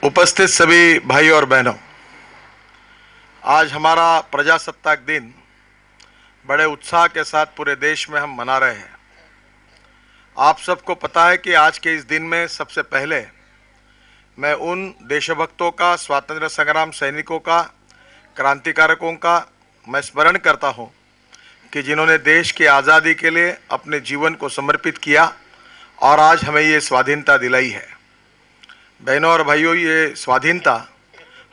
उपस्थित सभी भाई और बहनों, आज हमारा प्रजासत्ताक दिन बड़े उत्साह के साथ पूरे देश में हम मना रहे हैं। आप सबको पता है कि आज के इस दिन में सबसे पहले मैं उन देशभक्तों का, स्वातंत्र्य संग्राम सैनिकों का, क्रांतिकारकों का मैं स्मरण करता हूं कि जिन्होंने देश की आज़ादी के लिए अपने जीवन को समर्पित किया और आज हमें ये स्वाधीनता दिलाई है। बहनों और भाइयों, ये स्वाधीनता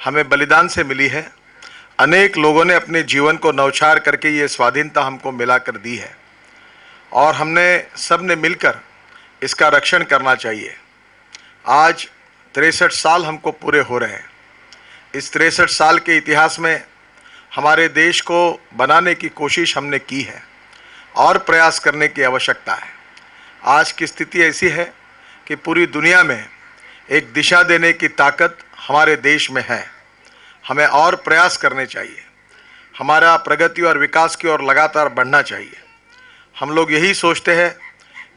हमें बलिदान से मिली है। अनेक लोगों ने अपने जीवन को न्यौछावर करके ये स्वाधीनता हमको मिला कर दी है और हमने सब ने मिलकर इसका रक्षण करना चाहिए। आज 63 साल हमको पूरे हो रहे हैं। इस 63 साल के इतिहास में हमारे देश को बनाने की कोशिश हमने की है और प्रयास करने की आवश्यकता है। आज की स्थिति ऐसी है कि पूरी दुनिया में एक दिशा देने की ताकत हमारे देश में है। हमें और प्रयास करने चाहिए। हमारा प्रगति और विकास की ओर लगातार बढ़ना चाहिए। हम लोग यही सोचते हैं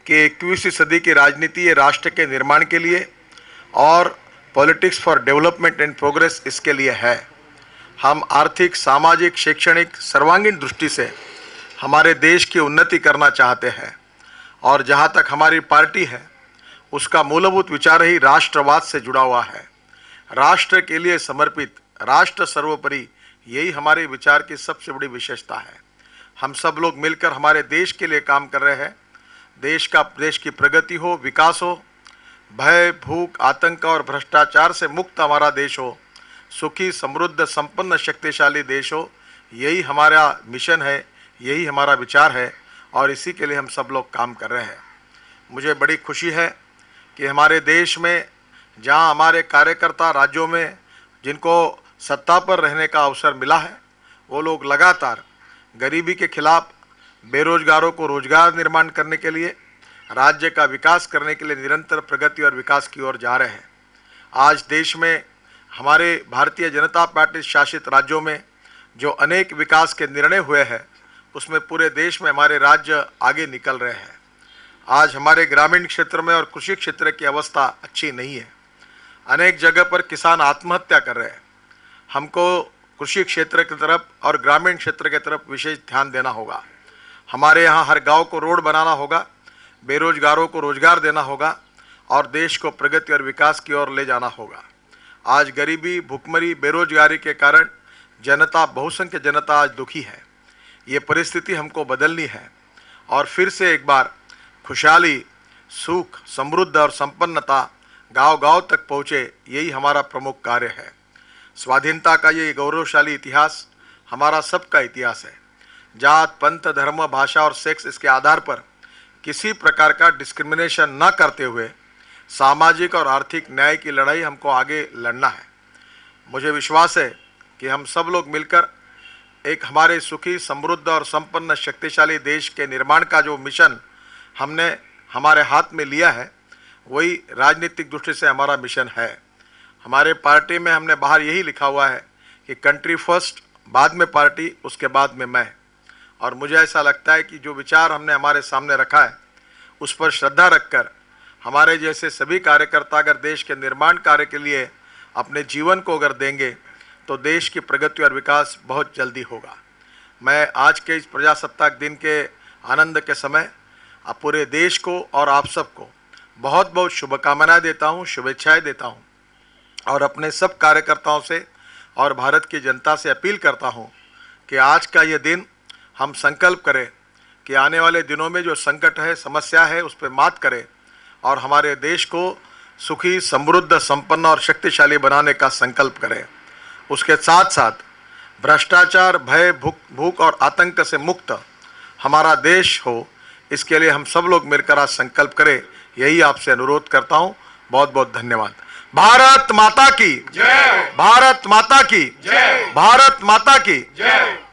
कि 21वीं सदी की राजनीति ये राष्ट्र के निर्माण के लिए और politics for development and progress इसके लिए है। हम आर्थिक, सामाजिक, शैक्षणिक सर्वांगीण दृष्टि से हमारे देश की उन्नति करना चाहते हैं और जहाँ तक हमारी पार्टी है उसका मूलभूत विचार ही राष्ट्रवाद से जुड़ा हुआ है। राष्ट्र के लिए समर्पित, राष्ट्र सर्वोपरि, यही हमारे विचार की सबसे बड़ी विशेषता है। हम सब लोग मिलकर हमारे देश के लिए काम कर रहे हैं। देश की प्रगति हो, विकास हो, भय, भूख, आतंक और भ्रष्टाचार से मुक्त हमारा देश हो, सुखी, समृद्ध, संपन्न, शक्तिशाली देश हो, यही हमारा मिशन है, यही हमारा विचार है और इसी के लिए हम सब लोग काम कर रहे हैं। मुझे बड़ी खुशी है कि हमारे देश में जहां हमारे कार्यकर्ता राज्यों में जिनको सत्ता पर रहने का अवसर मिला है, वो लोग लगातार गरीबी के खिलाफ, बेरोजगारों को रोजगार निर्माण करने के लिए, राज्य का विकास करने के लिए निरंतर प्रगति और विकास की ओर जा रहे हैं। आज देश में हमारे भारतीय जनता पार्टी शासित राज्यों में जो अनेक विकास के निर्णय हुए हैं, उसमें पूरे देश में हमारे राज्य आगे निकल रहे हैं। आज हमारे ग्रामीण क्षेत्र में और कृषि क्षेत्र की अवस्था अच्छी नहीं है। अनेक जगह पर किसान आत्महत्या कर रहे हैं। हमको कृषि क्षेत्र की तरफ और ग्रामीण क्षेत्र की तरफ विशेष ध्यान देना होगा। हमारे यहाँ हर गांव को रोड बनाना होगा, बेरोजगारों को रोजगार देना होगा और देश को प्रगति और विकास की ओर ले जाना होगा। आज गरीबी, भुखमरी, बेरोजगारी के कारण जनता, बहुसंख्यक जनता आज दुखी है। ये परिस्थिति हमको बदलनी है और फिर से एक बार खुशहाली, सुख, समृद्ध और संपन्नता गांव-गांव तक पहुँचे, यही हमारा प्रमुख कार्य है। स्वाधीनता का ये गौरवशाली इतिहास हमारा सबका इतिहास है। जात, पंथ, धर्म, भाषा और सेक्स इसके आधार पर किसी प्रकार का डिस्क्रिमिनेशन न करते हुए सामाजिक और आर्थिक न्याय की लड़ाई हमको आगे लड़ना है। मुझे विश्वास है कि हम सब लोग मिलकर एक हमारे सुखी, समृद्ध और संपन्न शक्तिशाली देश के निर्माण का जो मिशन हमने हमारे हाथ में लिया है, वही राजनीतिक दृष्टि से हमारा मिशन है। हमारे पार्टी में हमने बाहर यही लिखा हुआ है कि कंट्री फर्स्ट, बाद में पार्टी, उसके बाद में मैं। और मुझे ऐसा लगता है कि जो विचार हमने हमारे सामने रखा है उस पर श्रद्धा रखकर हमारे जैसे सभी कार्यकर्ता अगर देश के निर्माण कार्य के लिए अपने जीवन को अगर देंगे तो देश की प्रगति और विकास बहुत जल्दी होगा। मैं आज के इस प्रजासत्ताक दिन के आनंद के समय अब पूरे देश को और आप सबको बहुत बहुत शुभकामनाएं देता हूं, शुभेच्छाएं देता हूं और अपने सब कार्यकर्ताओं से और भारत की जनता से अपील करता हूं कि आज का ये दिन हम संकल्प करें कि आने वाले दिनों में जो संकट है, समस्या है, उस पर मात करें और हमारे देश को सुखी, समृद्ध, संपन्न और शक्तिशाली बनाने का संकल्प करें। उसके साथ साथ भ्रष्टाचार, भय, भूख और आतंक से मुक्त हमारा देश हो, इसके लिए हम सब लोग मिलकर आज संकल्प करें, यही आपसे अनुरोध करता हूं। बहुत बहुत धन्यवाद। भारत माता की जय। भारत माता की जय। भारत माता की जय।